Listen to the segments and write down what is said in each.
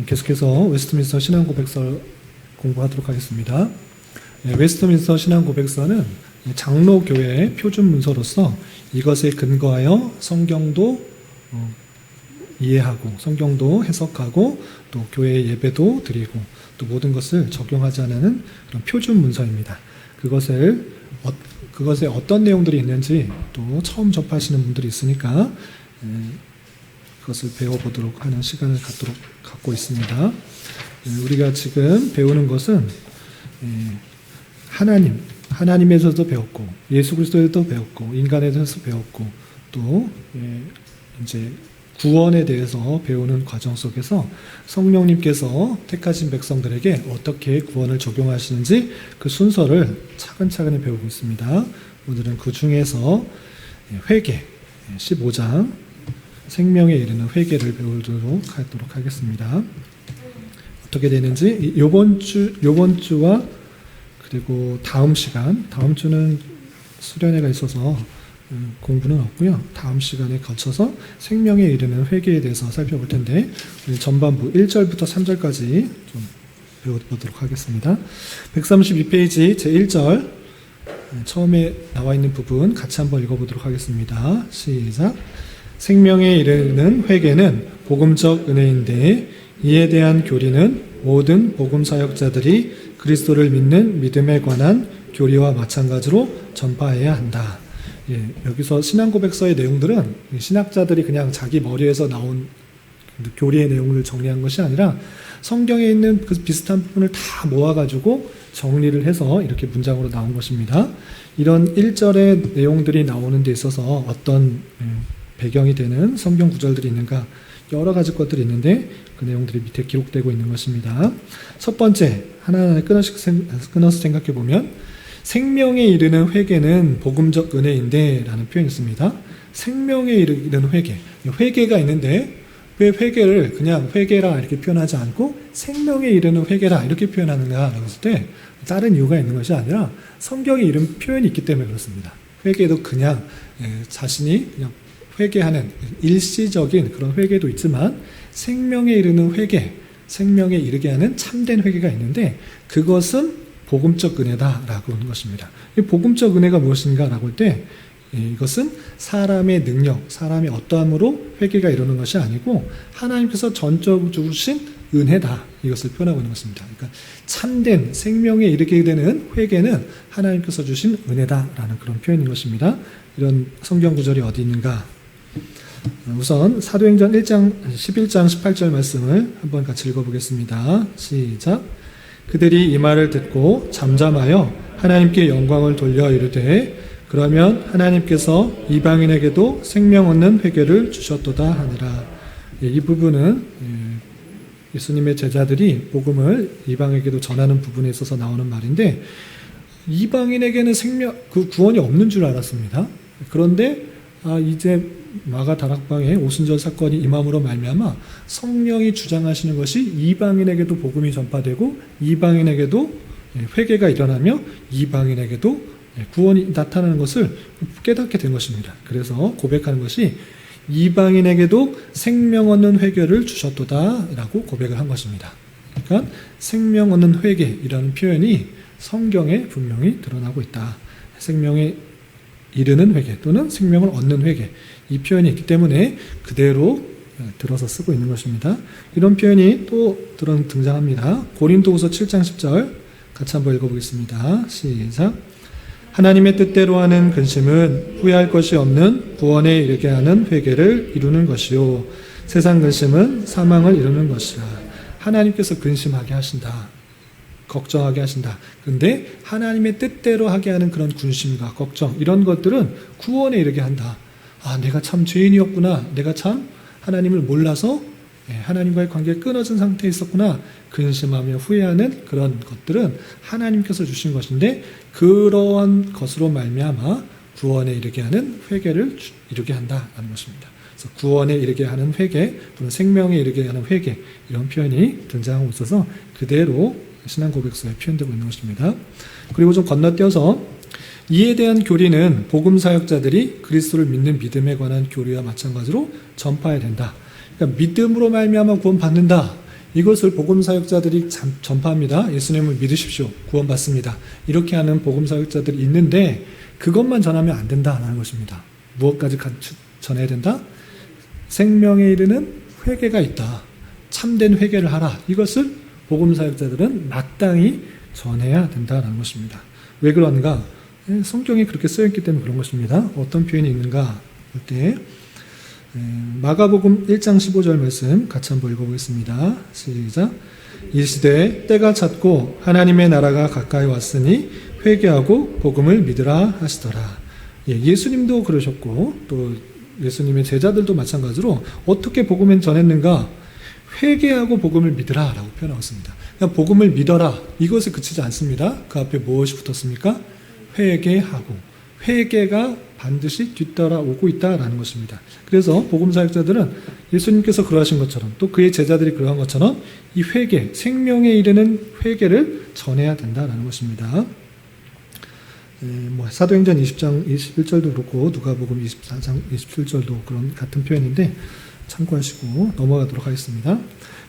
계속해서 웨스트민스터 신앙고백서 공부하도록 하겠습니다. 웨스트민스터 신앙고백서는 장로교회의 표준 문서로서 이것에 근거하여 성경도 이해하고 성경도 해석하고 또 교회 예배도 드리고 또 모든 것을 적용하자는 그런 표준 문서입니다. 그것에 어떤 내용들이 있는지 또 처음 접하시는 분들이 있으니까 그것을 배워보도록 하는 시간을 갖고 있습니다. 우리가 지금 배우는 것은 하나님에서도 배웠고 예수 그리스도에서도 배웠고 인간에 대해서 배웠고 또 이제 구원에 대해서 배우는 과정 속에서 성령님께서 택하신 백성들에게 어떻게 구원을 적용하시는지 그 순서를 차근차근히 배우고 있습니다. 오늘은 그 중에서 회개 15장 생명에 이르는 회개를 배우도록 하도록 하겠습니다. 어떻게 되는지 요번 주와 그리고 다음 주는 수련회가 있어서 공부는 없고요. 다음 시간에 거쳐서 생명에 이르는 회개에 대해서 살펴볼 텐데 전반부 1절부터 3절까지 좀 배워보도록 하겠습니다. 132페이지 제1절 처음에 나와 있는 부분 같이 한번 읽어보도록 하겠습니다. 시작. 생명에 이르는 회개는 복음적 은혜인데 이에 대한 교리는 모든 복음 사역자들이 그리스도를 믿는 믿음에 관한 교리와 마찬가지로 전파해야 한다. 여기서 신앙고백서의 내용들은 신학자들이 그냥 자기 머리에서 나온 교리의 내용을 정리한 것이 아니라 성경에 있는 그 비슷한 부분을 다 모아가지고 정리를 해서 이렇게 문장으로 나온 것입니다. 이런 1절의 내용들이 나오는 데 있어서 어떤 배경이 되는 성경 구절들이 있는가 여러 가지 것들이 있는데 그 내용들이 밑에 기록되고 있는 것입니다. 첫 번째 하나하나 끊어서 생각해 보면 생명에 이르는 회개는 복음적 은혜인데 라는 표현이 있습니다. 생명에 이르는 회개가 있는데 왜 회개를 그냥 회개라 이렇게 표현하지 않고 생명에 이르는 회개라 이렇게 표현하는가 라고 했을 때 다른 이유가 있는 것이 아니라 성경에 이런 표현이 있기 때문에 그렇습니다. 회개도 그냥 자신이 그냥 회개하는 일시적인 그런 회개도 있지만 생명에 이르는 회개, 생명에 이르게 하는 참된 회개가 있는데 그것은 복음적 은혜다라고 하는 것입니다. 이 복음적 은혜가 무엇인가라고 할 때 이것은 사람의 능력, 사람의 어떠함으로 회개가 이루는 것이 아니고 하나님께서 전적으로 주신 은혜다. 이것을 표현하고 있는 것입니다. 그러니까 참된 생명에 이르게 되는 회개는 하나님께서 주신 은혜다라는 그런 표현인 것입니다. 이런 성경 구절이 어디 있는가? 우선 사도행전 11장 18절 말씀을 한번 같이 읽어보겠습니다. 시작. 그들이 이 말을 듣고 잠잠하여 하나님께 영광을 돌려 이르되 그러면 하나님께서 이방인에게도 생명 얻는 회개를 주셨도다 하니라. 이 부분은 예수님의 제자들이 복음을 이방에게도 전하는 부분에 있어서 나오는 말인데 이방인에게는 구원이 없는 줄 알았습니다. 그런데 이제 마가 다락방에 오순절 사건이 임함으로 말미암아 성령이 주장하시는 것이 이방인에게도 복음이 전파되고 이방인에게도 회개가 일어나며 이방인에게도 구원이 나타나는 것을 깨닫게 된 것입니다. 그래서 고백하는 것이 이방인에게도 생명 얻는 회개를 주셨도다 라고 고백을 한 것입니다. 그러니까 생명 얻는 회개이라는 표현이 성경에 분명히 드러나고 있다. 생명에 이르는 회개 또는 생명을 얻는 회개 이 표현이 있기 때문에 그대로 들어서 쓰고 있는 것입니다. 이런 표현이 또 등장합니다. 고린도후서 7장 10절 같이 한번 읽어보겠습니다. 시작. 하나님의 뜻대로 하는 근심은 후회할 것이 없는 구원에 이르게 하는 회개를 이루는 것이요 세상 근심은 사망을 이루는 것이라. 하나님께서 근심하게 하신다. 걱정하게 하신다. 근데 하나님의 뜻대로 하게 하는 그런 근심과 걱정 이런 것들은 구원에 이르게 한다. 내가 참 죄인이었구나. 내가 참 하나님을 몰라서 하나님과의 관계가 끊어진 상태에 있었구나. 근심하며 후회하는 그런 것들은 하나님께서 주신 것인데 그러한 것으로 말미암아 구원에 이르게 하는 회개를 이루게 한다라는 것입니다. 그래서 구원에 이르게 하는 회개 또는 생명에 이르게 하는 회개 이런 표현이 등장하고 있어서 그대로 신앙고백서에 표현되고 있는 것입니다. 그리고 좀 건너뛰어서 이에 대한 교리는 복음 사역자들이 그리스도를 믿는 믿음에 관한 교리와 마찬가지로 전파해야 된다. 그러니까 믿음으로 말미암아 구원 받는다. 이것을 복음사역자들이 전파합니다. 예수님을 믿으십시오. 구원받습니다. 이렇게 하는 복음사역자들이 있는데 그것만 전하면 안 된다는 것입니다. 무엇까지 전해야 된다? 생명에 이르는 회개가 있다. 참된 회개를 하라. 이것을 복음사역자들은 마땅히 전해야 된다는 것입니다. 왜 그런가? 성경이 그렇게 쓰였기 때문에 그런 것입니다. 어떤 표현이 있는가 볼 때 마가복음 1장 15절 말씀 같이 한번 읽어보겠습니다. 시작. 이 시대에 때가 찼고 하나님의 나라가 가까이 왔으니 회개하고 복음을 믿으라 하시더라. 예수님도 그러셨고 또 예수님의 제자들도 마찬가지로 어떻게 복음을 전했는가? 회개하고 복음을 믿으라 라고 표현하고 있습니다. 그냥 복음을 믿어라 이것에 그치지 않습니다. 그 앞에 무엇이 붙었습니까? 회개하고 회개가 반드시 뒤따라오고 있다라는 것입니다. 그래서 복음사역자들은 예수님께서 그러하신 것처럼 또 그의 제자들이 그러한 것처럼 이 회개, 생명에 이르는 회개를 전해야 된다라는 것입니다. 사도행전 20장 21절도 그렇고 누가복음 24장 27절도 그런 같은 표현인데 참고하시고 넘어가도록 하겠습니다.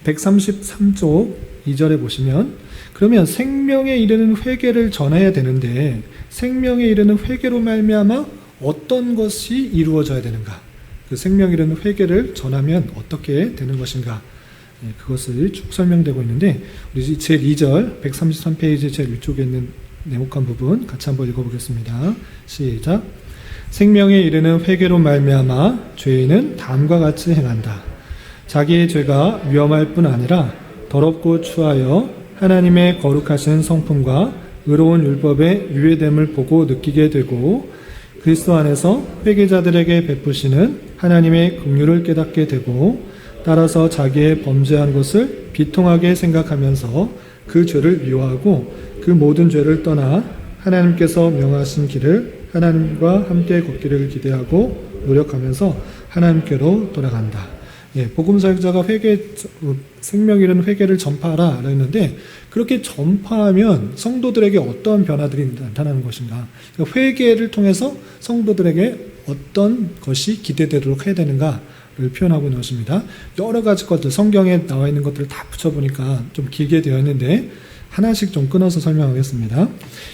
133쪽 2절에 보시면 그러면 생명에 이르는 회개를 전해야 되는데 생명에 이르는 회개로 말미암아 어떤 것이 이루어져야 되는가? 그 생명에 이르는 회개를 전하면 어떻게 되는 것인가? 그것을 쭉 설명되고 있는데 우리 제2절 133페이지 제일 위쪽에 있는 네모칸 부분 같이 한번 읽어보겠습니다. 시작. 생명에 이르는 회개로 말미암아 죄인은 다음과 같이 행한다. 자기의 죄가 위험할 뿐 아니라 더럽고 추하여 하나님의 거룩하신 성품과 의로운 율법의 유예됨을 보고 느끼게 되고 그리스도 안에서 회개자들에게 베푸시는 하나님의 긍휼을 깨닫게 되고 따라서 자기의 범죄한 것을 비통하게 생각하면서 그 죄를 미워하고 그 모든 죄를 떠나 하나님께서 명하신 길을 하나님과 함께 걷기를 기대하고 노력하면서 하나님께로 돌아간다. 복음사역자가 생명 이르는 회개를 전파하라 했는데 그렇게 전파하면 성도들에게 어떤 변화들이 나타나는 것인가? 그러니까 회개를 통해서 성도들에게 어떤 것이 기대되도록 해야 되는가를 표현하고 있는 것입니다. 여러 가지 것들 성경에 나와 있는 것들을 다 붙여보니까 좀 길게 되어 있는데 하나씩 좀 끊어서 설명하겠습니다.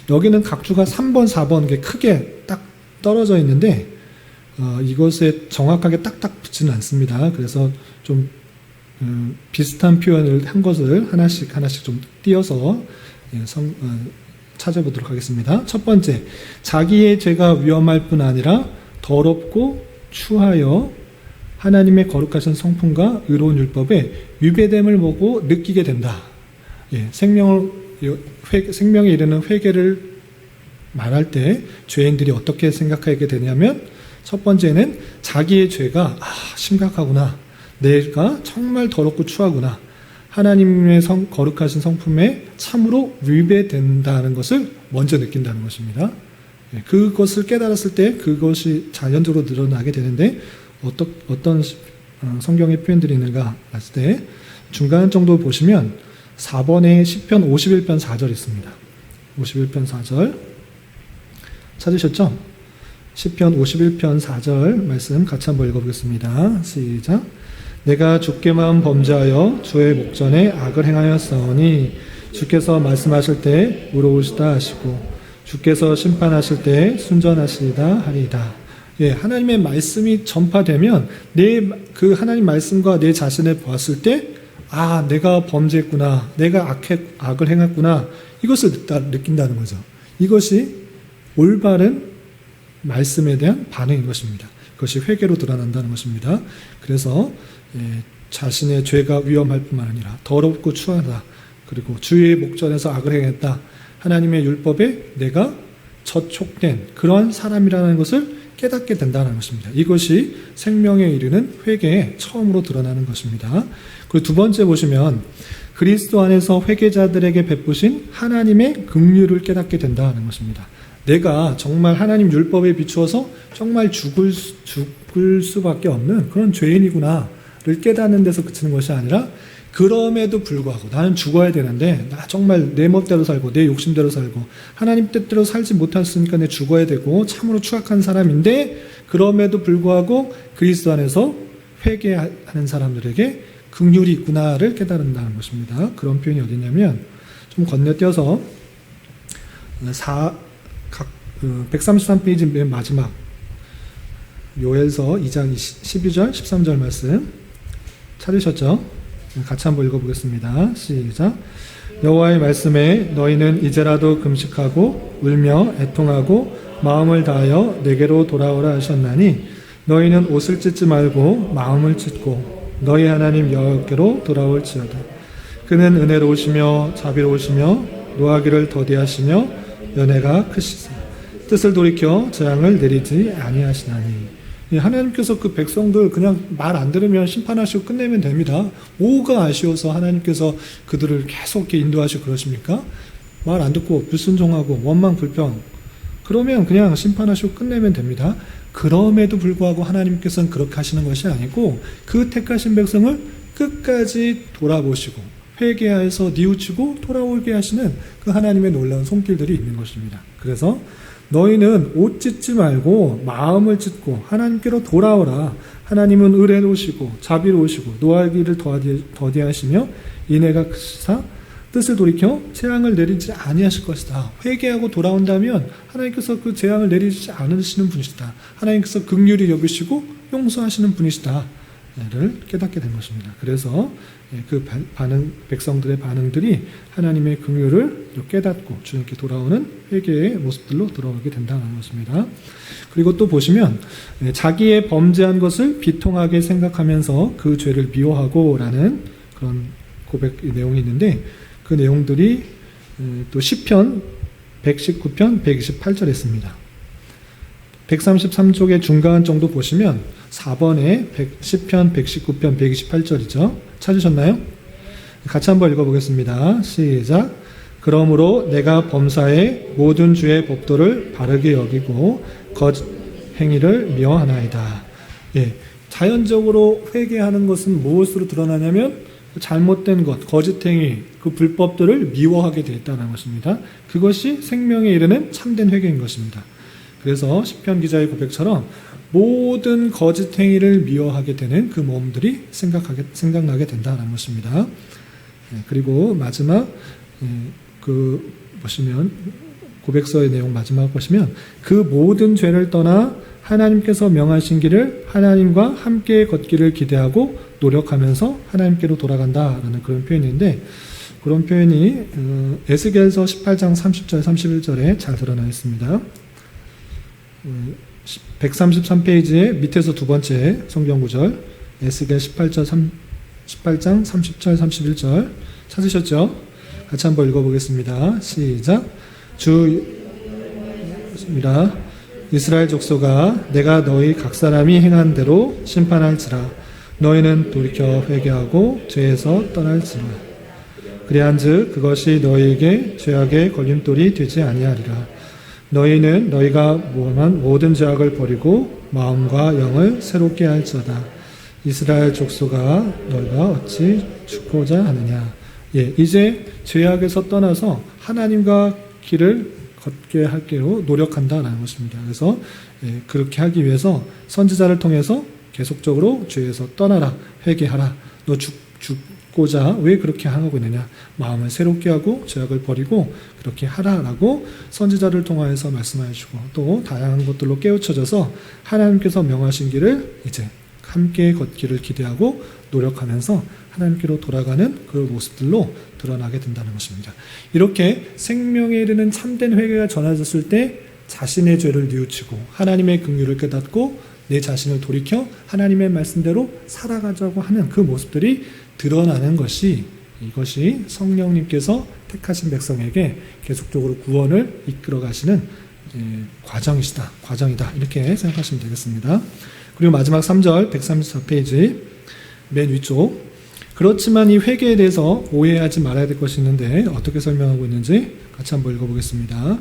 여기는 각 주가 3번, 4번 게 크게 딱 떨어져 있는데 이것에 정확하게 딱딱 붙지는 않습니다. 그래서 좀 비슷한 표현을 한 것을 하나씩 좀 띄어서 찾아보도록 하겠습니다. 첫 번째, 자기의 죄가 위험할 뿐 아니라 더럽고 추하여 하나님의 거룩하신 성품과 의로운 율법에 위배됨을 보고 느끼게 된다. 생명에 이르는 회개를 말할 때 죄인들이 어떻게 생각하게 되냐면 첫 번째는 자기의 죄가 심각하구나. 내가 정말 더럽고 추하구나. 하나님의 거룩하신 성품에 참으로 위배된다는 것을 먼저 느낀다는 것입니다. 그것을 깨달았을 때 그것이 자연적으로 늘어나게 되는데 어떤 성경의 표현들이 있는가 봤을 때 중간 정도 보시면 4번에 시편 51편 4절 있습니다. 51편 4절 찾으셨죠? 시편 51편 4절 말씀 같이 한번 읽어보겠습니다. 시작. 내가 주께만 범죄하여 주의 목전에 악을 행하였사오니 주께서 말씀하실 때 의로우시다 하시고 주께서 심판하실 때 순전하시리다 하리이다. 하나님의 말씀이 전파되면 그 하나님 말씀과 내 자신을 보았을 때 내가 범죄했구나. 내가 악을 행했구나. 이것을 느낀다는 거죠. 이것이 올바른 말씀에 대한 반응인 것입니다. 그것이 회개로 드러난다는 것입니다. 그래서 자신의 죄가 위험할 뿐만 아니라 더럽고 추하다. 그리고 주의 목전에서 악을 행했다. 하나님의 율법에 내가 저촉된 그러한 사람이라는 것을 깨닫게 된다는 것입니다. 이것이 생명에 이르는 회개에 처음으로 드러나는 것입니다. 그리고 두 번째 보시면 그리스도 안에서 회개자들에게 베푸신 하나님의 긍휼을 깨닫게 된다는 것입니다. 내가 정말 하나님 율법에 비추어서 정말 죽을 수밖에 없는 그런 죄인이구나를 깨닫는 데서 그치는 것이 아니라 그럼에도 불구하고 나는 죽어야 되는데 나 정말 내 멋대로 살고 내 욕심대로 살고 하나님 뜻대로 살지 못했으니까 내 죽어야 되고 참으로 추악한 사람인데 그럼에도 불구하고 그리스도 안에서 회개하는 사람들에게 긍휼이 있구나를 깨달은다는 것입니다. 그런 표현이 어디냐면 좀 건너뛰어서 133페이지 맨 마지막 요엘서 2장 12절 13절 말씀 찾으셨죠? 같이 한번 읽어보겠습니다. 시작. 여호와의 말씀에 너희는 이제라도 금식하고 울며 애통하고 마음을 다하여 내게로 돌아오라 하셨나니 너희는 옷을 찢지 말고 마음을 찢고 너희 하나님 여호와께로 돌아올지어다. 그는 은혜로우시며 자비로우시며 노하기를 더디하시며 연애가 크시사 뜻을 돌이켜 재앙을 내리지 아니하시나니. 하나님께서 그 백성들 그냥 말 안 들으면 심판하시고 끝내면 됩니다. 뭐가 아쉬워서 하나님께서 그들을 계속 이렇게 인도하시고 그러십니까? 말 안 듣고 불순종하고 원망 불평 그러면 그냥 심판하시고 끝내면 됩니다. 그럼에도 불구하고 하나님께서는 그렇게 하시는 것이 아니고 그 택하신 백성을 끝까지 돌아보시고 회개하여서 뉘우치고 돌아오게 하시는 그 하나님의 놀라운 손길들이 있는 것입니다. 그래서 너희는 옷 찢지 말고 마음을 찢고 하나님께로 돌아오라. 하나님은 의로우시고 자비로우시고 노하기를 더디하시며 인애가 크시사 뜻을 돌이켜 재앙을 내리지 아니하실 것이다. 회개하고 돌아온다면 하나님께서 그 재앙을 내리지 않으시는 분이시다. 하나님께서 긍휼히 여기시고 용서하시는 분이시다. 를 깨닫게 된 것입니다. 그래서 그 백성들의 반응들이 하나님의 긍휼을 깨닫고 주님께 돌아오는 회개의 모습들로 돌아오게 된다는 것입니다. 그리고 또 보시면 자기의 범죄한 것을 비통하게 생각하면서 그 죄를 미워하고 라는 그런 고백 내용이 있는데 그 내용들이 또 시편 119편 128절에 있습니다. 133쪽의 중간 정도 보시면 4번에 10편 119편 128절이죠. 찾으셨나요? 같이 한번 읽어보겠습니다. 시작. 그러므로 내가 범사의 모든 주의 법도를 바르게 여기고 거짓 행위를 미워하나이다. 자연적으로 회개하는 것은 무엇으로 드러나냐면 잘못된 것, 거짓 행위, 그 불법들을 미워하게 되었다는 것입니다. 그것이 생명에 이르는 참된 회개인 것입니다. 그래서 시편 기자의 고백처럼 모든 거짓 행위를 미워하게 되는 그 몸들이 생각나게 된다는 것입니다. 그리고 마지막 그 보시면 고백서의 내용 마지막 보시면 그 모든 죄를 떠나 하나님께서 명하신 길을 하나님과 함께 걷기를 기대하고 노력하면서 하나님께로 돌아간다라는 그런 표현인데 그런 표현이 에스겔서 18장 30절 31절에 잘 드러나 있습니다. 133페이지의 밑에서 두 번째 성경 구절 에스겔 18장 30절 31절 찾으셨죠? 같이 한번 읽어보겠습니다. 시작. 주입니다. 이스라엘 족속아 내가 너희 각 사람이 행한 대로 심판할지라 너희는 돌이켜 회개하고 죄에서 떠날지라 그리한즉 그것이 너희에게 죄악의 걸림돌이 되지 아니하리라. 너희는 너희가 모험한 모든 죄악을 버리고 마음과 영을 새롭게 할지어다. 이스라엘 족속아 너희가 어찌 죽고자 하느냐. 이제 죄악에서 떠나서 하나님과 길을 걷게 할게로 노력한다라는 것입니다. 그래서 그렇게 하기 위해서 선지자를 통해서 계속적으로 죄에서 떠나라, 회개하라. 너 죽고자 왜 그렇게 하고 있느냐. 마음을 새롭게 하고 죄악을 버리고 그렇게 하라라고 선지자를 통하여서 말씀해 주고 또 다양한 것들로 깨우쳐져서 하나님께서 명하신 길을 이제 함께 걷기를 기대하고 노력하면서 하나님께로 돌아가는 그 모습들로 드러나게 된다는 것입니다. 이렇게 생명에 이르는 참된 회개가 전해졌을 때 자신의 죄를 뉘우치고 하나님의 긍휼을 깨닫고 내 자신을 돌이켜 하나님의 말씀대로 살아가자고 하는 그 모습들이 드러나는 것이 이것이 성령님께서 택하신 백성에게 계속적으로 구원을 이끌어 가시는 과정이다. 이렇게 생각하시면 되겠습니다. 그리고 마지막 3절 134페이지 맨 위쪽 그렇지만 이 회개에 대해서 오해하지 말아야 될 것이 있는데 어떻게 설명하고 있는지 같이 한번 읽어보겠습니다.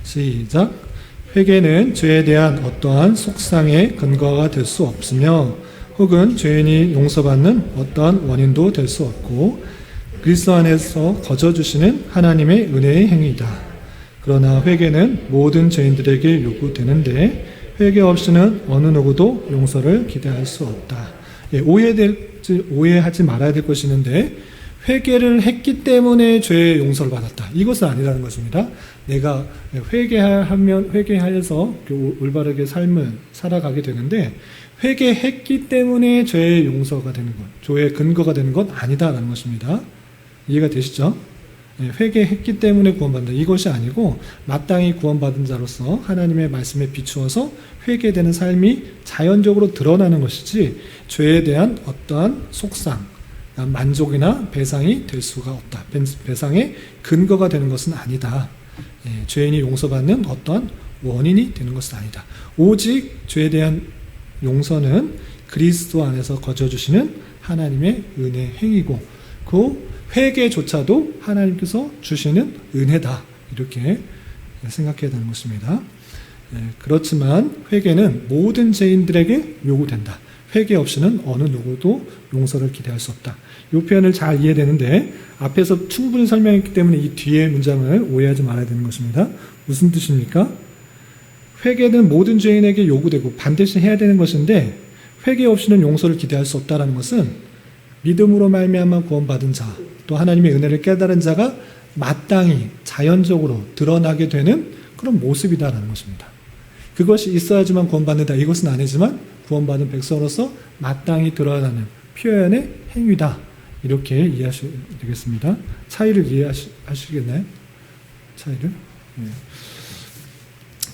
시작. 회개는 죄에 대한 어떠한 속상의 근거가 될 수 없으며 혹은 죄인이 용서받는 어떠한 원인도 될 수 없고 그리스도 안에서 거저주시는 하나님의 은혜의 행위이다. 그러나 회개는 모든 죄인들에게 요구되는데 회개 없이는 어느 누구도 용서를 기대할 수 없다. 오해될 오해하지 말아야 될 것이 있는데, 회개를 했기 때문에 죄의 용서를 받았다. 이것은 아니라는 것입니다. 내가 회개하여서 올바르게 삶을 살아가게 되는데, 회개했기 때문에 죄의 용서가 되는 것, 죄의 근거가 되는 것 아니다라는 것입니다. 이해가 되시죠? 회개했기 때문에 구원받는다. 이것이 아니고 마땅히 구원받은 자로서 하나님의 말씀에 비추어서 회개되는 삶이 자연적으로 드러나는 것이지, 죄에 대한 어떠한 속상, 만족이나 배상이 될 수가 없다. 배상의 근거가 되는 것은 아니다. 죄인이 용서받는 어떠한 원인이 되는 것은 아니다. 오직 죄에 대한 용서는 그리스도 안에서 거저주시는 하나님의 은혜 행위고, 그 회개조차도 하나님께서 주시는 은혜다. 이렇게 생각해야 되는 것입니다. 그렇지만 회개는 모든 죄인들에게 요구된다. 회개 없이는 어느 누구도 용서를 기대할 수 없다. 이 표현을 잘 이해되는데, 앞에서 충분히 설명했기 때문에 이 뒤에 문장을 오해하지 말아야 되는 것입니다. 무슨 뜻입니까? 회개는 모든 죄인에게 요구되고 반드시 해야 되는 것인데, 회개 없이는 용서를 기대할 수 없다는 것은 믿음으로 말미암아 구원받은 자, 또 하나님의 은혜를 깨달은 자가 마땅히 자연적으로 드러나게 되는 그런 모습이다라는 것입니다. 그것이 있어야지만 구원받는다. 이것은 아니지만 구원받은 백성으로서 마땅히 드러나는 표현의 행위다. 이렇게 이해하셔야 되겠습니다. 차이를 이해하시겠나요? 차이를?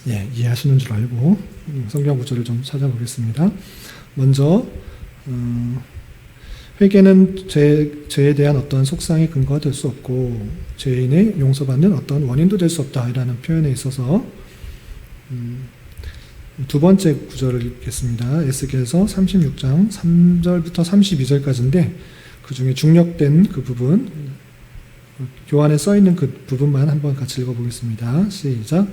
이해하시는 줄 알고 성경 구절을 좀 찾아보겠습니다. 먼저 회개는 죄에 대한 어떤 속상의 근거가 될 수 없고, 죄인의 용서받는 어떤 원인도 될 수 없다. 이라는 표현에 있어서 두 번째 구절을 읽겠습니다. 에스겔서 36장 3절부터 32절까지인데, 그 중에 중력된 그 부분, 교환에 써있는 그 부분만 한번 같이 읽어보겠습니다. 시작.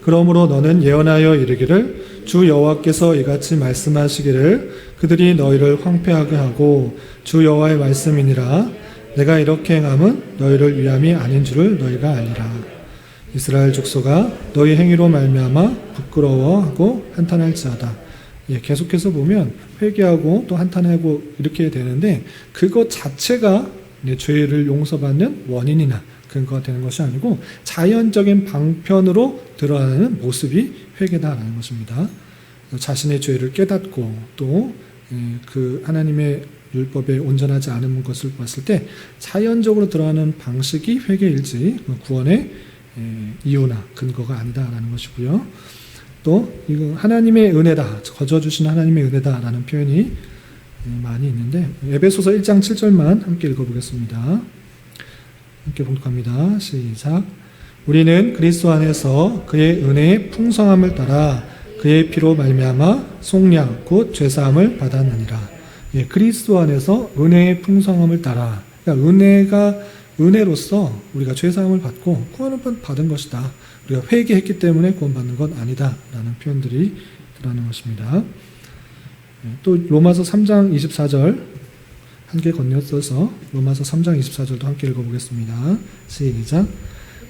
그러므로 너는 예언하여 이르기를, 주 여호와께서 이같이 말씀하시기를, 그들이 너희를 황폐하게 하고 주 여호와의 말씀이니라. 내가 이렇게 행함은 너희를 위함이 아닌 줄을 너희가 알리라. 이스라엘 족속아, 너희 행위로 말미암아 부끄러워하고 한탄할지어다. 계속해서 보면 회개하고 또 한탄하고 이렇게 되는데, 그것 자체가 죄를 용서받는 원인이나 근거가 되는 것이 아니고 자연적인 방편으로 드러나는 모습이 회개다라는 것입니다. 자신의 죄를 깨닫고 또 그 하나님의 율법에 온전하지 않은 것을 봤을 때 자연적으로 드러나는 방식이 회개일지 구원의 이유나 근거가 아니다라는 것이고요. 또 이거 하나님의 은혜다, 거저주신 하나님의 은혜다라는 표현이 많이 있는데, 에베소서 1장 7절만 함께 읽어보겠습니다. 함께 봉독합니다. 시작. 우리는 그리스도 안에서 그의 은혜의 풍성함을 따라 그의 피로 말미암아 속량 곧 죄사함을 받았느니라. 그리스도 안에서 은혜의 풍성함을 따라, 그러니까 은혜로서 우리가 죄사함을 받고 구원을 받은 것이다. 우리가 회개했기 때문에 구원받는 건 아니다라는 표현들이 드러나는 것입니다. 또 로마서 3장 24절 함께 건너서서 로마서 3장 24절도 함께 읽어보겠습니다. 시작.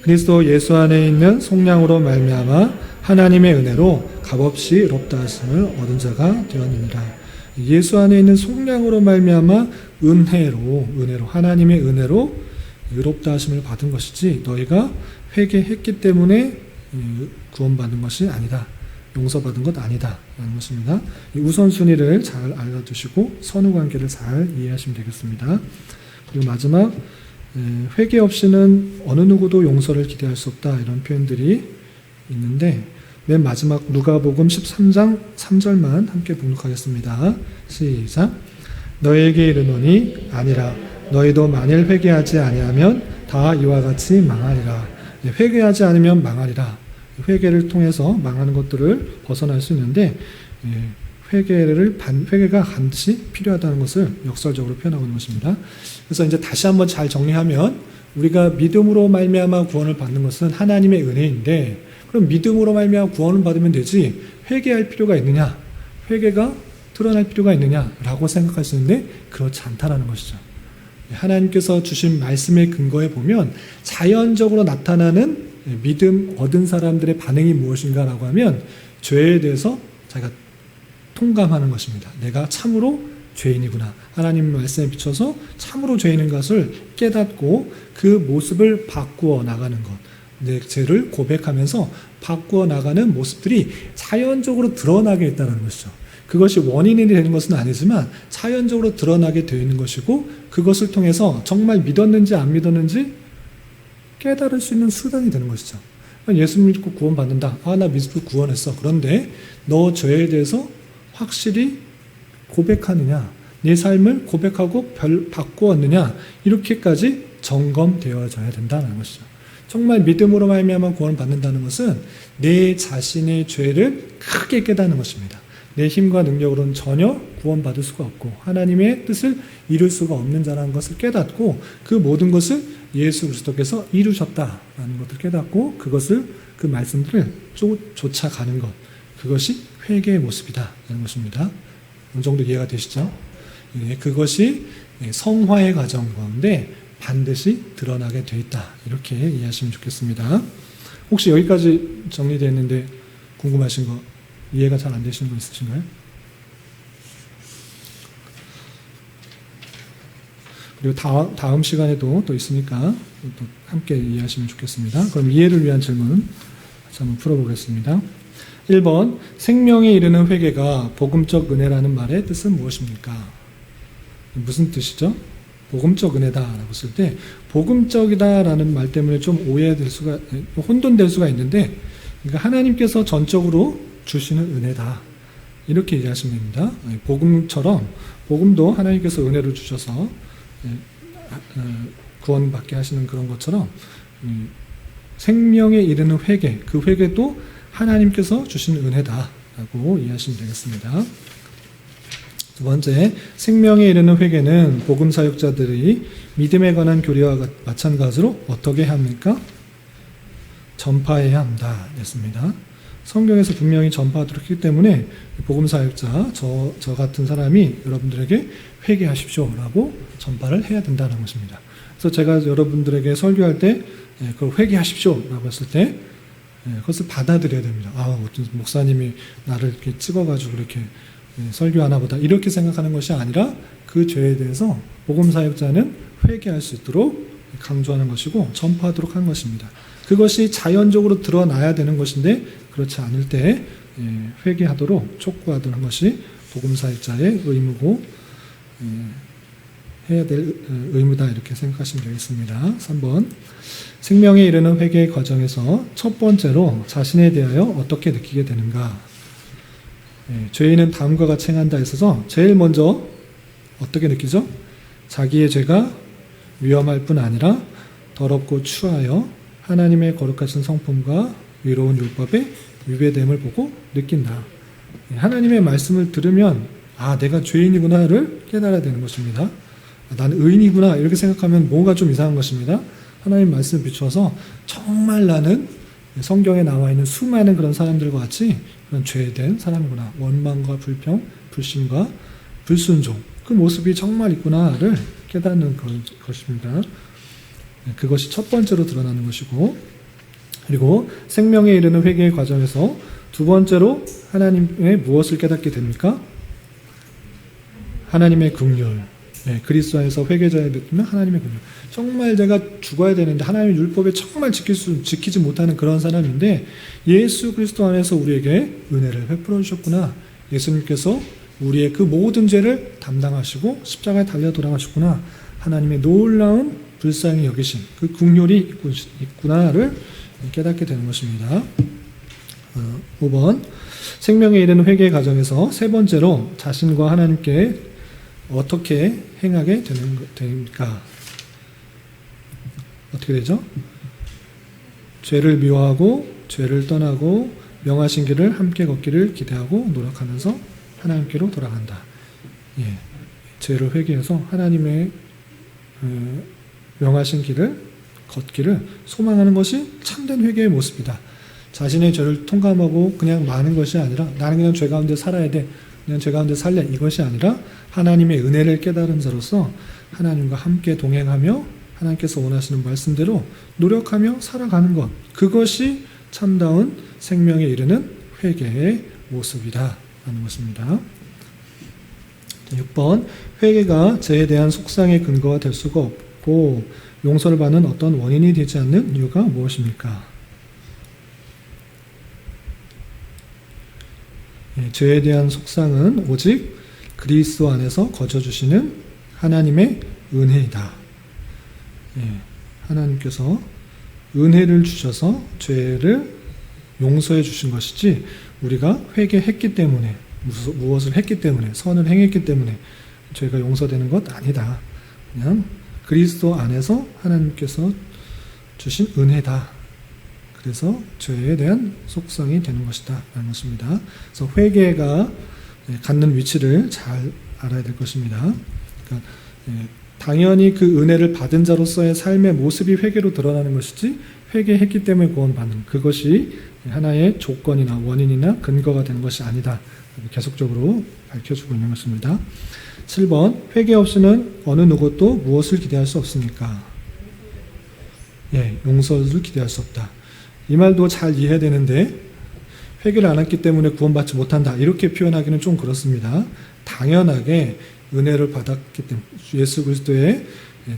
그리스도 예수 안에 있는 속량으로 말미암아 하나님의 은혜로 값없이 의롭다 하심을 얻은 자가 되었느니라. 예수 안에 있는 속량으로 말미암아 은혜로 하나님의 은혜로 의롭다 하심을 받은 것이지, 너희가 회개했기 때문에 구원받는 것이 아니다. 용서받은 것 아니다. 라는 것입니다. 이 우선순위를 잘 알아두시고 선후관계를 잘 이해하시면 되겠습니다. 그리고 마지막, 회개 없이는 어느 누구도 용서를 기대할 수 없다. 이런 표현들이 있는데, 맨 마지막 누가복음 13장 3절만 함께 봉독하겠습니다. 시작. 너희에게 이르노니 아니라 너희도 만일 회개하지 아니하면 다 이와 같이 망하리라. 회개하지 않으면 망하리라. 회개를 통해서 망하는 것들을 벗어날 수 있는데, 회개가 반드시 필요하다는 것을 역설적으로 표현하고 있는 것입니다. 그래서 이제 다시 한번 잘 정리하면, 우리가 믿음으로 말미암아 구원을 받는 것은 하나님의 은혜인데, 그럼 믿음으로 말미암아 구원을 받으면 되지 회개할 필요가 있느냐, 회개가 드러날 필요가 있느냐라고 생각할 수 있는데 그렇지 않다라는 것이죠. 하나님께서 주신 말씀의 근거에 보면 자연적으로 나타나는 믿음 얻은 사람들의 반응이 무엇인가라고 하면, 죄에 대해서 자기가 통감하는 것입니다. 내가 참으로 죄인이구나. 하나님 말씀에 비춰서 참으로 죄인인 것을 깨닫고 그 모습을 바꾸어 나가는 것. 내 죄를 고백하면서 바꾸어 나가는 모습들이 자연적으로 드러나게 있다는 것이죠. 그것이 원인이 되는 것은 아니지만 자연적으로 드러나게 되어 있는 것이고 그것을 통해서 정말 믿었는지 안 믿었는지 깨달을 수 있는 수단이 되는 것이죠. 예수 믿고 구원받는다. 나 믿고 구원했어. 그런데 너 죄에 대해서 확실히 고백하느냐, 내 삶을 고백하고 바꾸었느냐, 이렇게까지 점검되어져야 된다는 것이죠. 정말 믿음으로 말미암아 구원받는다는 것은 내 자신의 죄를 크게 깨닫는 것입니다. 내 힘과 능력으로는 전혀 구원받을 수가 없고 하나님의 뜻을 이룰 수가 없는 자라는 것을 깨닫고 그 모든 것을 예수 그리스도께서 이루셨다라는 것을 깨닫고 그 말씀들을 쫓아가는 것, 그것이 회개의 모습이다라는 것입니다. 어느 정도 이해가 되시죠? 그것이 성화의 과정 가운데 반드시 드러나게 돼 있다. 이렇게 이해하시면 좋겠습니다. 혹시 여기까지 정리되어 있는데 궁금하신 거, 이해가 잘 안 되시는 거 있으신가요? 그리고 다음 시간에도 또 있으니까 또 함께 이해하시면 좋겠습니다. 그럼 이해를 위한 질문 한번 풀어보겠습니다. 1번, 생명에 이르는 회개가 복음적 은혜라는 말의 뜻은 무엇입니까? 무슨 뜻이죠? 복음적 은혜다라고 쓸 때 복음적이다라는 말 때문에 좀 혼돈될 수가 있는데, 그러니까 하나님께서 전적으로 주시는 은혜다, 이렇게 이해하시면 됩니다. 복음처럼 복음도 하나님께서 은혜를 주셔서 구원받게 하시는 그런 것처럼 생명에 이르는 회개, 그 회개도 하나님께서 주신 은혜다라고 이해하시면 되겠습니다. 두 번째, 생명에 이르는 회개는 복음 사역자들이 믿음에 관한 교리와 마찬가지로 어떻게 합니까? 전파해야 한다 했습니다. 성경에서 분명히 전파하도록 했기 때문에 복음 사역자, 저 같은 사람이 여러분들에게 회개하십시오라고 전파를 해야 된다는 것입니다. 그래서 제가 여러분들에게 설교할 때 그걸 회개하십시오라고 했을 때 그것을 받아들여야 됩니다. 어떤 목사님이 나를 이렇게 찍어가지고 이렇게 설교하나 보다, 이렇게 생각하는 것이 아니라 그 죄에 대해서 복음 사역자는 회개할 수 있도록 강조하는 것이고 전파하도록 한 것입니다. 그것이 자연적으로 드러나야 되는 것인데 그렇지 않을 때 회개하도록 촉구하는 것이 복음 사역자의 의무고 해야 될 의무다, 이렇게 생각하시면 되겠습니다. 3번, 생명에 이르는 회개의 과정에서 첫 번째로 자신에 대하여 어떻게 느끼게 되는가? 죄인은 다음과 같이 행한다 했어서 제일 먼저 어떻게 느끼죠? 자기의 죄가 위험할 뿐 아니라 더럽고 추하여 하나님의 거룩하신 성품과 위로운 율법에 위배됨을 보고 느낀다. 하나님의 말씀을 들으면 내가 죄인이구나를 깨달아야 되는 것입니다. 나는 의인이구나 이렇게 생각하면 뭔가 좀 이상한 것입니다. 하나님 말씀을 비추어서 정말 나는 성경에 나와 있는 수많은 그런 사람들과 같이 그런 죄된 사람이구나, 원망과 불평, 불신과 불순종, 그 모습이 정말 있구나를 깨닫는 것입니다. 그것이 첫 번째로 드러나는 것이고, 그리고 생명에 이르는 회개의 과정에서 두 번째로 하나님의 무엇을 깨닫게 됩니까? 하나님의 긍휼. 그리스도 안에서 회개자의 느끼면 하나님의 긍휼. 정말 내가 죽어야 되는데 하나님의 율법에 정말 지키지 못하는 그런 사람인데 예수 그리스도 안에서 우리에게 은혜를 베풀어 주셨구나. 예수님께서 우리의 그 모든 죄를 담당하시고 십자가에 달려 돌아가셨구나. 하나님의 놀라운 불쌍히 여기신 그 긍휼이 있구나를 깨닫게 되는 것입니다. 5번, 생명에 이르는 회개의 과정에서 세 번째로 자신과 하나님께 어떻게 행하게 됩니까? 어떻게 되죠? 죄를 미워하고 죄를 떠나고 명하신 길을 함께 걷기를 기대하고 노력하면서 하나님께로 돌아간다. 죄를 회개해서 하나님의 명하신 길을 걷기를 소망하는 것이 참된 회개의 모습이다. 자신의 죄를 통감하고 그냥 마는 것이 아니라 나는 그냥 죄 가운데 살아야 돼, 그냥 죄 가운데 살래, 이것이 아니라 하나님의 은혜를 깨달은 자로서 하나님과 함께 동행하며 하나님께서 원하시는 말씀대로 노력하며 살아가는 것, 그것이 참다운 생명에 이르는 회개의 모습이다 라는 것입니다. 6번, 회개가 죄에 대한 속상의 근거가 될 수가 없고 용서를 받는 어떤 원인이 되지 않는 이유가 무엇입니까? 죄에 대한 속상은 오직 그리스도 안에서 거저주시는 하나님의 은혜이다. 하나님께서 은혜를 주셔서 죄를 용서해 주신 것이지 우리가 회개했기 때문에 무엇을 했기 때문에 선을 행했기 때문에 죄가 용서되는 것 아니다. 그냥 그리스도 안에서 하나님께서 주신 은혜다. 그래서 죄에 대한 속성이 되는 것이다 라는 것입니다. 그래서 회개가 갖는 위치를 잘 알아야 될 것입니다. 그러니까 당연히 그 은혜를 받은 자로서의 삶의 모습이 회개로 드러나는 것이지 회개했기 때문에 구원받는 그것이 하나의 조건이나 원인이나 근거가 되는 것이 아니다. 계속적으로 밝혀주고 있는 것입니다. 7번, 회개 없이는 어느 누구도 무엇을 기대할 수 없습니까? 용서를 기대할 수 없다. 이 말도 잘 이해해야 되는데 회개를 안 했기 때문에 구원받지 못한다. 이렇게 표현하기는 좀 그렇습니다. 당연하게 은혜를 받았기 때문에 예수 그리스도의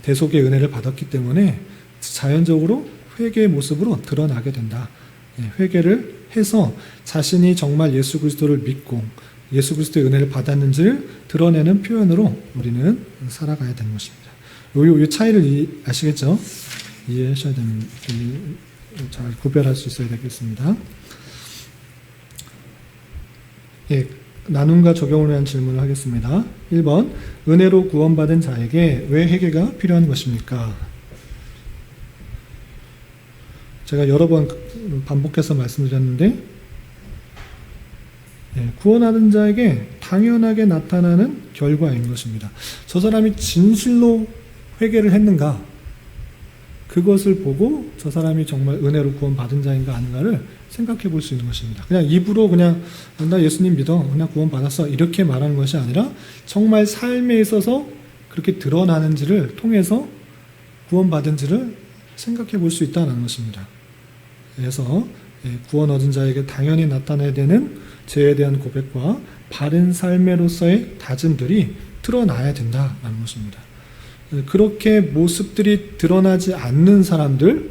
대속의 은혜를 받았기 때문에 자연적으로 회개의 모습으로 드러나게 된다. 회개를 해서 자신이 정말 예수 그리스도를 믿고 예수 그리스도의 은혜를 받았는지를 드러내는 표현으로 우리는 살아가야 되는 것입니다. 이 차이를 아시겠죠? 이해하셔야 됩니다. 잘 구별할 수 있어야 되겠습니다. 나눔과 적용을 위한 질문을 하겠습니다. 1번, 은혜로 구원받은 자에게 왜 회개가 필요한 것입니까? 제가 여러 번 반복해서 말씀드렸는데 구원받은 자에게 당연하게 나타나는 결과인 것입니다. 저 사람이 진실로 회개를 했는가? 그것을 보고 저 사람이 정말 은혜로 구원받은 자인가 아닌가를 생각해 볼 수 있는 것입니다. 그냥 입으로 그냥 나 예수님 믿어, 그냥 구원받았어 이렇게 말하는 것이 아니라 정말 삶에 있어서 그렇게 드러나는지를 통해서 구원받은지를 생각해 볼 수 있다는 것입니다. 그래서 구원 얻은 자에게 당연히 나타나야 되는 죄에 대한 고백과 바른 삶으로서의 다짐들이 드러나야 된다는 것입니다. 그렇게 모습들이 드러나지 않는 사람들,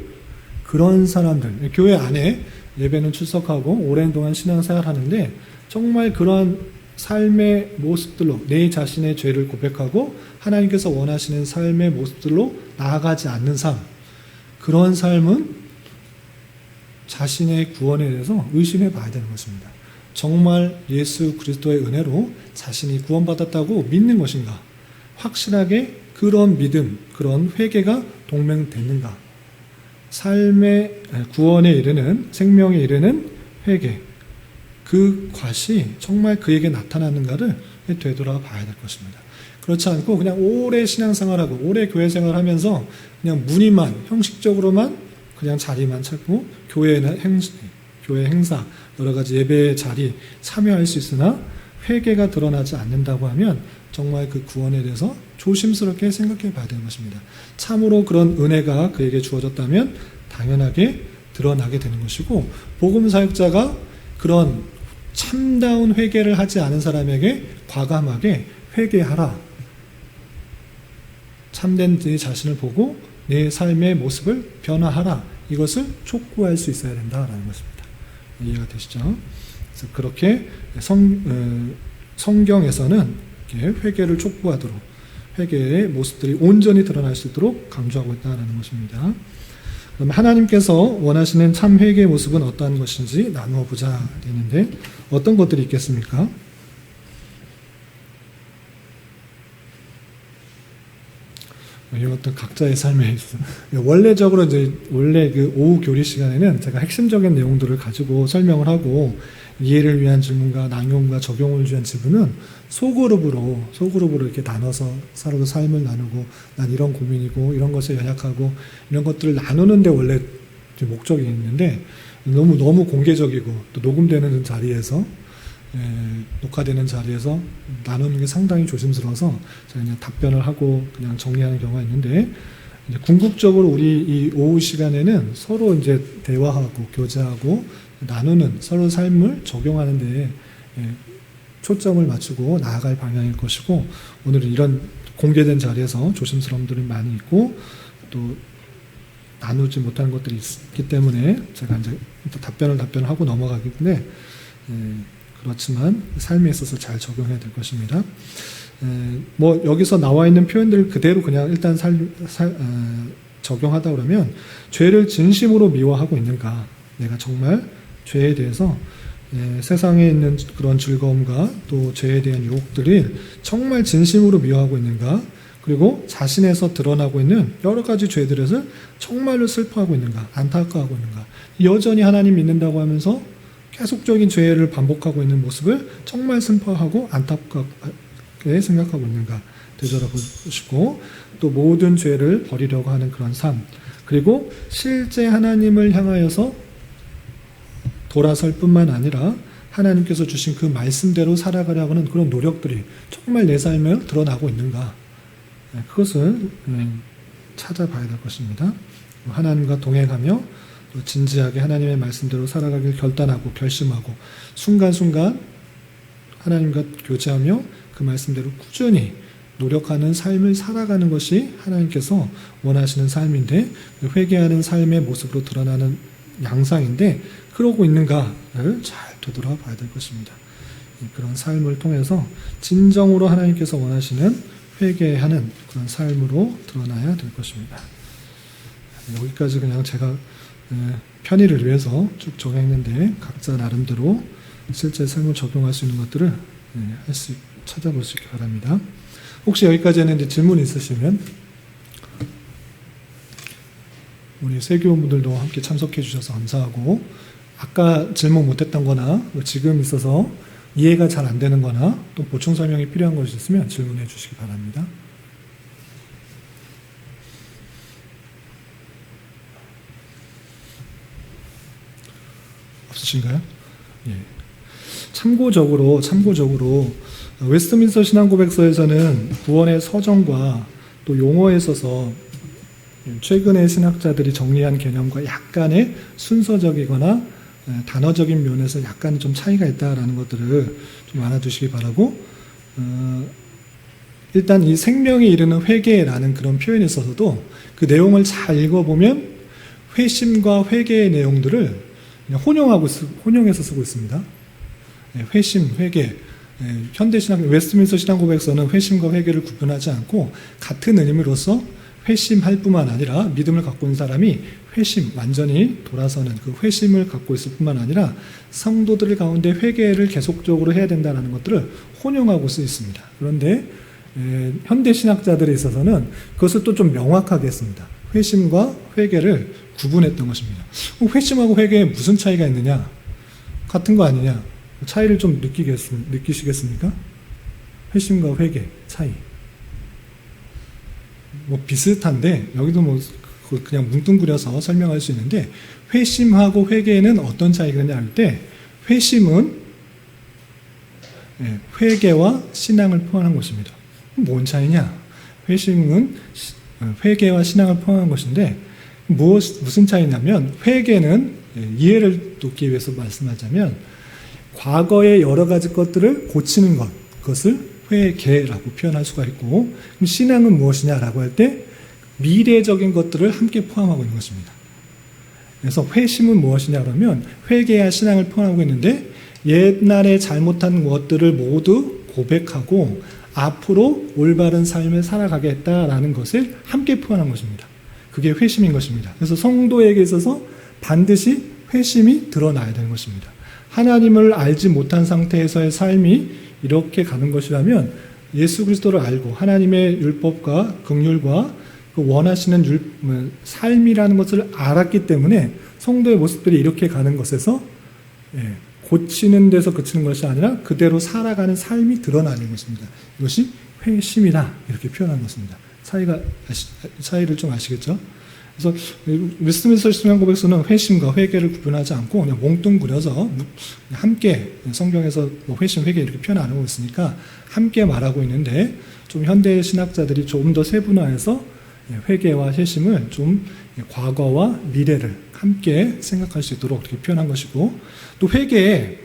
그런 사람들, 교회 안에 예배는 출석하고 오랜 동안 신앙생활 하는데 정말 그러한 삶의 모습들로 내 자신의 죄를 고백하고 하나님께서 원하시는 삶의 모습들로 나아가지 않는 삶, 그런 삶은 자신의 구원에 대해서 의심해 봐야 되는 것입니다. 정말 예수 그리스도의 은혜로 자신이 구원받았다고 믿는 것인가? 확실하게 그런 믿음, 그런 회개가 동맹됐는가? 삶의 구원에 이르는, 생명에 이르는 회개, 그 과시 정말 그에게 나타나는가를 되돌아 봐야 될 것입니다. 그렇지 않고 그냥 오래 신앙생활하고 오래 교회 생활하면서 그냥 무늬만, 형식적으로만 그냥 자리만 찾고 교회 행사, 여러 가지 예배의 자리 참여할 수 있으나 회개가 드러나지 않는다고 하면 정말 그 구원에 대해서 조심스럽게 생각해 봐야 되는 것입니다. 참으로 그런 은혜가 그에게 주어졌다면 당연하게 드러나게 되는 것이고, 복음 사역자가 그런 참다운 회개를 하지 않은 사람에게 과감하게 회개하라, 참된 내 자신을 보고 내 삶의 모습을 변화하라, 이것을 촉구할 수 있어야 된다라는 것입니다. 이해가 되시죠? 그래서 그렇게 성경에서는 회개를 촉구하도록, 회개의 모습들이 온전히 드러날 수 있도록 강조하고 있다는 것입니다. 그럼 하나님께서 원하시는 참 회개의 모습은 어떠한 것인지 나누어 보자 되는데 어떤 것들이 있겠습니까? 이것도 각자의 삶에 있어. 원래적으로 원래 그 오후 교리 시간에는 제가 핵심적인 내용들을 가지고 설명을 하고 이해를 위한 질문과 낭용과 적용을 위한 질문은 소그룹으로 이렇게 나눠서 서로 삶을 나누고 난 이런 고민이고 이런 것에 연약하고 이런 것들을 나누는데 원래 목적이 있는데 너무 공개적이고 또 녹음되는 자리에서 녹화되는 자리에서 나누는 게 상당히 조심스러워서 제가 그냥 답변을 하고 그냥 정리하는 경우가 있는데, 이제 궁극적으로 우리 이 오후 시간에는 서로 이제 대화하고 교제하고 나누는, 서로 삶을 적용하는 데 초점을 맞추고 나아갈 방향일 것이고, 오늘은 이런 공개된 자리에서 조심스러움들이 많이 있고 또 나누지 못하는 것들이 있기 때문에 제가 이제 답변을 하고 넘어가기 때문에 그렇지만 삶에 있어서 잘 적용해야 될 것입니다. 뭐 여기서 나와 있는 표현들 그대로 그냥 일단 적용하다 그러면, 죄를 진심으로 미워하고 있는가, 내가 정말 죄에 대해서 세상에 있는 그런 즐거움과 또 죄에 대한 유혹들이 정말 진심으로 미워하고 있는가, 그리고 자신에서 드러나고 있는 여러 가지 죄들에서 정말로 슬퍼하고 있는가, 안타까워하고 있는가, 여전히 하나님 믿는다고 하면서 계속적인 죄를 반복하고 있는 모습을 정말 슬퍼하고 안타깝게 생각하고 있는가 되돌아보시고, 또 모든 죄를 버리려고 하는 그런 삶, 그리고 실제 하나님을 향하여서 돌아설 뿐만 아니라 하나님께서 주신 그 말씀대로 살아가려고 하는 그런 노력들이 정말 내 삶에 드러나고 있는가, 그것을 찾아봐야 될 것입니다. 하나님과 동행하며 또 진지하게 하나님의 말씀대로 살아가길 결단하고 결심하고 순간순간 하나님과 교제하며 그 말씀대로 꾸준히 노력하는 삶을 살아가는 것이 하나님께서 원하시는 삶인데, 회개하는 삶의 모습으로 드러나는 양상인데, 그러고 있는가를 잘 되돌아봐야 될 것입니다. 그런 삶을 통해서 진정으로 하나님께서 원하시는 회개하는 그런 삶으로 드러나야 될 것입니다. 여기까지 그냥 제가 편의를 위해서 쭉 적용했는데, 각자 나름대로 실제 삶을 적용할 수 있는 것들을 찾아볼 수 있기 바랍니다. 혹시 여기까지 했는데 질문 있으시면 우리 세교원분들도 함께 참석해 주셔서 감사하고, 아까 질문 못했던 거나 지금 있어서 이해가 잘 안 되는 거나 또 보충 설명이 필요한 것이 있으면 질문해 주시기 바랍니다. 없으신가요? 예. 참고적으로 웨스트민스터 신앙고백서에서는 구원의 서정과 또 용어에 있어서 최근의 신학자들이 정리한 개념과 약간의 순서적이거나 단어적인 면에서 약간 좀 차이가 있다라는 것들을 좀 알아두시기 바라고, 일단 이 생명에 이르는 회개라는 그런 표현에 있어서도 그 내용을 잘 읽어보면 회심과 회개의 내용들을 혼용해서 쓰고 있습니다. 회심, 회개. 현대신학, 웨스트민스터 신앙고백서는 회심과 회개를 구분하지 않고 같은 의미로서 회심할 뿐만 아니라 믿음을 갖고 있는 사람이 회심, 완전히 돌아서는 그 회심을 갖고 있을 뿐만 아니라 성도들 가운데 회개를 계속적으로 해야 된다는 것들을 혼용하고 쓰여 있습니다. 그런데 현대신학자들에 있어서는 그것을 또 좀 명확하게 했습니다. 회심과 회개를 구분했던 것입니다. 회심하고 회개에 무슨 차이가 있느냐? 같은 거 아니냐? 차이를 좀 느끼시겠습니까? 회심과 회개 차이. 뭐 비슷한데 여기도 뭐 그냥 뭉뚱그려서 설명할 수 있는데, 회심하고 회개에는 어떤 차이가 있느냐 할 때, 회심은 회개와 신앙을 포함한 것입니다. 뭔 차이냐? 회심은 회개와 신앙을 포함한 것인데 무슨 차이냐면, 회개는 이해를 돕기 위해서 말씀하자면 과거의 여러 가지 것들을 고치는 것, 그것을 회개라고 표현할 수가 있고, 그럼 신앙은 무엇이냐라고 할 때 미래적인 것들을 함께 포함하고 있는 것입니다. 그래서 회심은 무엇이냐 그러면 회개와 신앙을 포함하고 있는데, 옛날에 잘못한 것들을 모두 고백하고 앞으로 올바른 삶을 살아가겠다라는 것을 함께 포함한 것입니다. 그게 회심인 것입니다. 그래서 성도에게 있어서 반드시 회심이 드러나야 되는 것입니다. 하나님을 알지 못한 상태에서의 삶이 이렇게 가는 것이라면, 예수 그리스도를 알고 하나님의 율법과 긍휼과 그 원하시는 삶이라는 것을 알았기 때문에 성도의 모습들이 이렇게 가는 것에서 고치는 데서 그치는 것이 아니라 그대로 살아가는 삶이 드러나는 것입니다. 이것이 회심이다, 이렇게 표현한 것입니다. 차이를 좀 아시겠죠? 그래서 웨스트민스터 신앙고백서는 회심과 회개를 구분하지 않고 그냥 몽뚱그려서 함께, 성경에서 뭐 회심, 회개 이렇게 표현 안 하고 있으니까 함께 말하고 있는데, 좀 현대 신학자들이 조금 더 세분화해서 회개와 회심을 좀 과거와 미래를 함께 생각할 수 있도록 이렇게 표현한 것이고, 또 회개가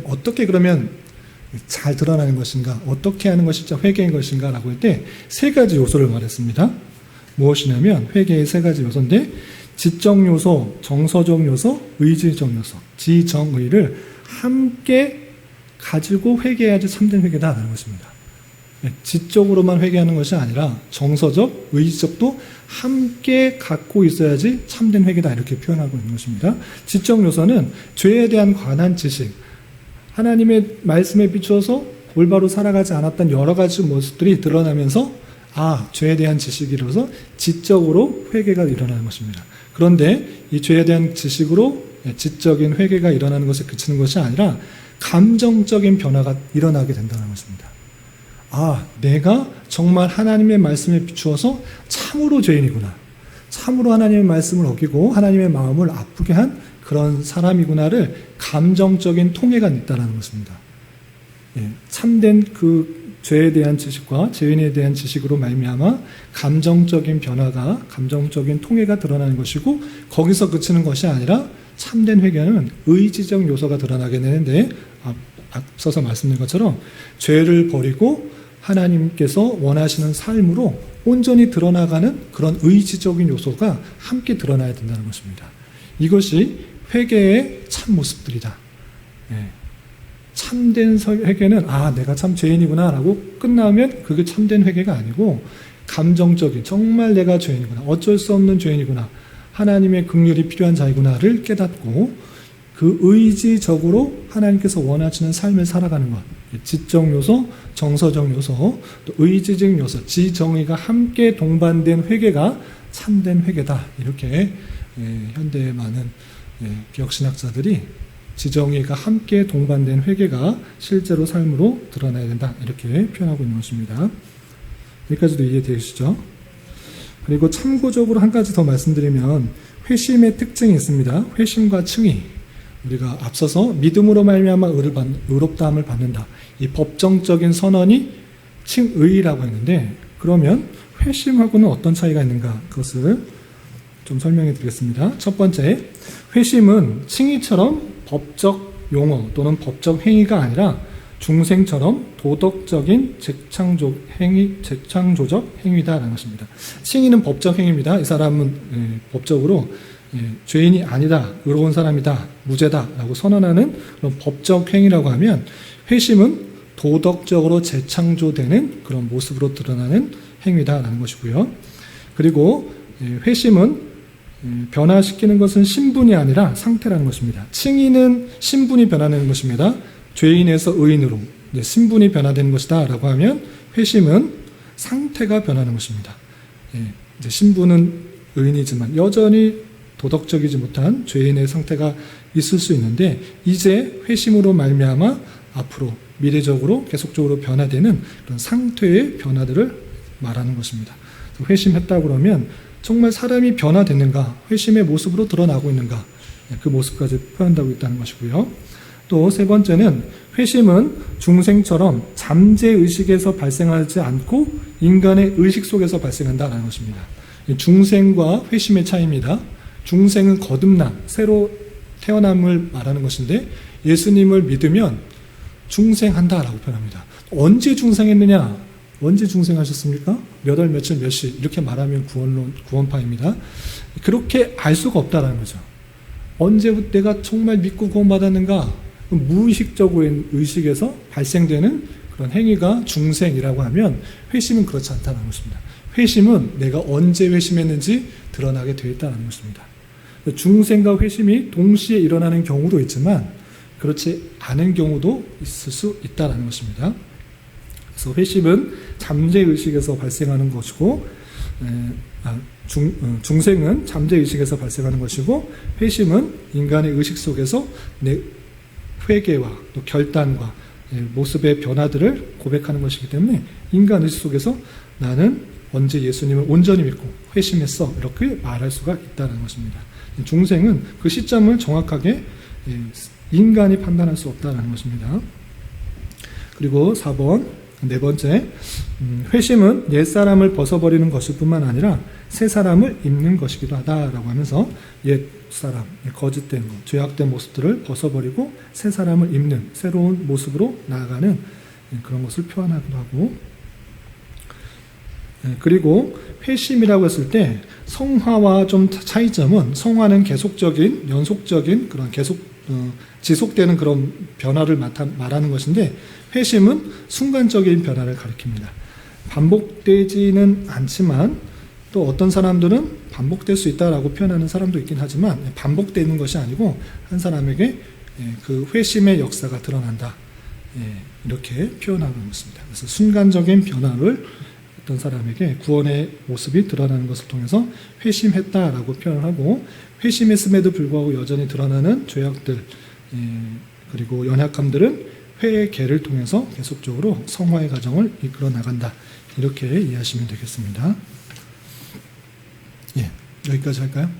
어떻게 그러면 잘 드러나는 것인가, 어떻게 하는 것이 회개인 것인가 라고 할 때 세 가지 요소를 말했습니다. 무엇이냐면 회개의 세 가지 요소인데, 지적 요소, 정서적 요소, 의지적 요소, 지정의를 함께 가지고 회개해야지 참된 회개다라는 것입니다. 지적으로만 회개하는 것이 아니라 정서적, 의지적도 함께 갖고 있어야지 참된 회개다, 이렇게 표현하고 있는 것입니다. 지적 요소는 죄에 대한 관한 지식, 하나님의 말씀에 비추어서 올바로 살아가지 않았던 여러 가지 모습들이 드러나면서 죄에 대한 지식이로서 지적으로 회개가 일어나는 것입니다. 그런데 이 죄에 대한 지식으로 지적인 회개가 일어나는 것에 그치는 것이 아니라 감정적인 변화가 일어나게 된다는 것입니다. 내가 정말 하나님의 말씀에 비추어서 참으로 죄인이구나, 참으로 하나님의 말씀을 어기고 하나님의 마음을 아프게 한 그런 사람이구나를 감정적인 통해가 있다는 것입니다. 참된 그 죄에 대한 지식과 죄인에 대한 지식으로 말미암아 감정적인 변화가, 감정적인 통해가 드러나는 것이고, 거기서 그치는 것이 아니라 참된 회개는 의지적 요소가 드러나게 되는데, 앞서서 말씀드린 것처럼 죄를 버리고 하나님께서 원하시는 삶으로 온전히 드러나가는 그런 의지적인 요소가 함께 드러나야 된다는 것입니다. 이것이 회개의 참 모습들이다. 참된 회개는 내가 참 죄인이구나 라고 끝나면 그게 참된 회개가 아니고, 감정적인, 정말 내가 죄인이구나, 어쩔 수 없는 죄인이구나, 하나님의 긍휼이 필요한 자이구나를 깨닫고 그 의지적으로 하나님께서 원하시는 삶을 살아가는 것, 지적 요소, 정서적 요소, 또 의지적 요소, 지정의가 함께 동반된 회개가 참된 회개다. 이렇게 현대의 많은 개혁신학자들이 지정의가 함께 동반된 회개가 실제로 삶으로 드러나야 된다, 이렇게 표현하고 있는 것입니다. 여기까지도 이해되시죠? 그리고 참고적으로 한 가지 더 말씀드리면, 회심의 특징이 있습니다. 회심과 칭의, 우리가 앞서서 믿음으로 말미암아 의롭다함을 받는다, 이 법정적인 선언이 칭의라고 했는데, 그러면 회심하고는 어떤 차이가 있는가, 그것을 좀 설명해 드리겠습니다. 첫 번째, 회심은 칭의처럼 법적 용어 또는 법적 행위가 아니라 중생처럼 도덕적인 재창조적 행위다라는 것입니다. 칭의는 법적 행위입니다. 이 사람은 법적으로 죄인이 아니다, 의로운 사람이다, 무죄다 라고 선언하는 그런 법적 행위라고 하면, 회심은 도덕적으로 재창조되는 그런 모습으로 드러나는 행위다라는 것이고요. 그리고 회심은 변화시키는 것은 신분이 아니라 상태라는 것입니다. 칭의는 신분이 변화되는 것입니다. 죄인에서 의인으로 신분이 변화되는 것이다 라고 하면, 회심은 상태가 변하는 것입니다. 이제 신분은 의인이지만 여전히 도덕적이지 못한 죄인의 상태가 있을 수 있는데, 이제 회심으로 말미암아 앞으로 미래적으로 계속적으로 변화되는 그런 상태의 변화들을 말하는 것입니다. 회심했다 그러면 정말 사람이 변화됐는가, 회심의 모습으로 드러나고 있는가, 그 모습까지 표현하고 있다는 것이고요. 또 세 번째는, 회심은 중생처럼 잠재의식에서 발생하지 않고 인간의 의식 속에서 발생한다는 것입니다. 중생과 회심의 차이입니다. 중생은 거듭남, 새로 태어남을 말하는 것인데, 예수님을 믿으면 중생한다라고 표현합니다. 언제 중생했느냐? 언제 중생하셨습니까? 몇 월, 며칠, 몇 시, 이렇게 말하면 구원파입니다. 그렇게 알 수가 없다라는 거죠. 언제부터 내가 정말 믿고 구원받았는가? 무의식적인 의식에서 발생되는 그런 행위가 중생이라고 하면, 회심은 그렇지 않다는 것입니다. 회심은 내가 언제 회심했는지 드러나게 되어 있다는 것입니다. 중생과 회심이 동시에 일어나는 경우도 있지만 그렇지 않은 경우도 있을 수 있다는 것입니다. 그래서 회심은 잠재의식에서 발생하는 것이고, 중생은 잠재의식에서 발생하는 것이고, 회심은 인간의 의식 속에서 내 회개와 또 결단과 모습의 변화들을 고백하는 것이기 때문에, 인간 의식 속에서 나는 언제 예수님을 온전히 믿고 회심했어, 이렇게 말할 수가 있다는 것입니다. 중생은 그 시점을 정확하게 인간이 판단할 수 없다는 것입니다. 그리고 4번, 네 번째, 회심은 옛사람을 벗어버리는 것일 뿐만 아니라 새 사람을 입는 것이기도 하다라고 하면서 옛사람, 거짓된 것, 죄악된 모습들을 벗어버리고 새 사람을 입는 새로운 모습으로 나아가는 그런 것을 표현하기도 하고, 그리고 회심이라고 했을 때 성화와 좀 차이점은, 성화는 계속적인, 연속적인 그런 지속되는 그런 변화를 말하는 것인데, 회심은 순간적인 변화를 가리킵니다. 반복되지는 않지만 또 어떤 사람들은 반복될 수 있다라고 표현하는 사람도 있긴 하지만, 반복되는 것이 아니고 한 사람에게 그 회심의 역사가 드러난다, 이렇게 표현하고 있습니다. 그래서 순간적인 변화를 어떤 사람에게 구원의 모습이 드러나는 것을 통해서 회심했다라고 표현을 하고, 회심했음에도 불구하고 여전히 드러나는 죄악들, 그리고 연약함들은 회의 계를 통해서 계속적으로 성화의 과정을 이끌어 나간다, 이렇게 이해하시면 되겠습니다. 여기까지 할까요?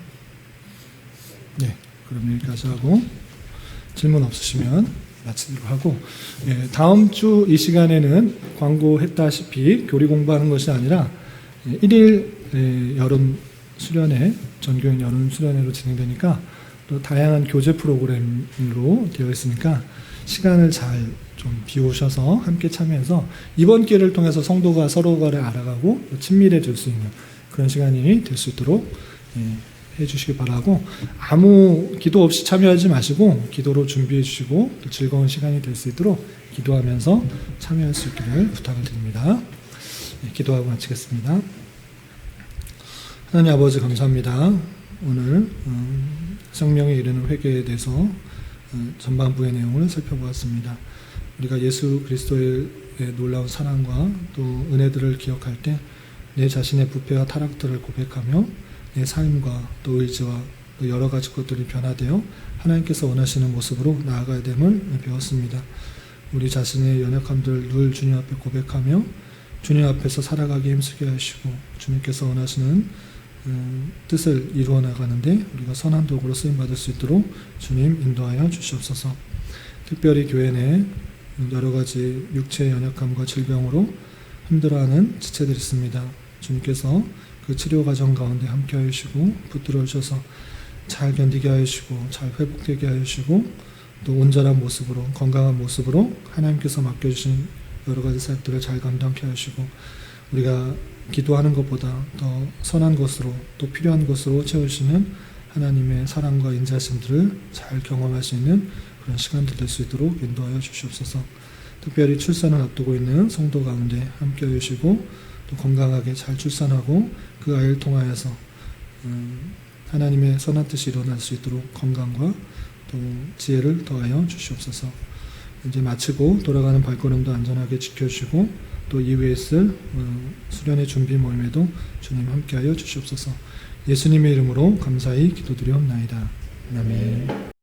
그럼 여기까지 하고 질문 없으시면 마치도록 하고, 다음 주 이 시간에는 광고했다시피 교리 공부하는 것이 아니라 1일 여름 수련회, 전교인 여름 수련회로 진행되니까 또 다양한 교재 프로그램으로 되어 있으니까 시간을 잘 좀 비우셔서 함께 참여해서 이번 기회를 통해서 성도가 서로가를 알아가고 친밀해질 수 있는 그런 시간이 될 수 있도록 해주시기 바라고, 아무 기도 없이 참여하지 마시고 기도로 준비해 주시고 또 즐거운 시간이 될 수 있도록 기도하면서 참여할 수 있기를 부탁을 드립니다. 기도하고 마치겠습니다. 하나님 아버지, 감사합니다. 오늘 생명에 이르는 회개에 대해서 전반부의 내용을 살펴보았습니다. 우리가 예수 그리스도의 놀라운 사랑과 또 은혜들을 기억할 때 내 자신의 부패와 타락들을 고백하며 내 삶과 또 의지와 또 여러 가지 것들이 변화되어 하나님께서 원하시는 모습으로 나아가야 됨을 배웠습니다. 우리 자신의 연약함들을 늘 주님 앞에 고백하며 주님 앞에서 살아가기 힘쓰게 하시고 주님께서 원하시는 뜻을 이루어 나가는데 우리가 선한 도구로 쓰임받을 수 있도록 주님 인도하여 주시옵소서. 특별히 교회 내 여러 가지 육체의 연약함과 질병으로 힘들어하는 지체들이 있습니다. 주님께서 그 치료 과정 가운데 함께 하시고 붙들어 주셔서 잘 견디게 하시고 잘 회복되게 하시고 또 온전한 모습으로, 건강한 모습으로 하나님께서 맡겨주신 여러 가지 사역들을 잘 감당케 하시고 우리가 기도하는 것보다 더 선한 것으로 또 필요한 것으로 채우시는 하나님의 사랑과 인자심들을 잘 경험할 수 있는 그런 시간들 될 수 있도록 인도하여 주시옵소서. 특별히 출산을 앞두고 있는 성도 가운데 함께 해주시고 또 건강하게 잘 출산하고 그 아이를 통하여서 하나님의 선한 뜻이 일어날 수 있도록 건강과 또 지혜를 더하여 주시옵소서. 이제 마치고 돌아가는 발걸음도 안전하게 지켜주시고 또 이후에 있을 수련의 준비 모임에도 주님 함께하여 주시옵소서. 예수님의 이름으로 감사히 기도드리옵나이다. 아멘.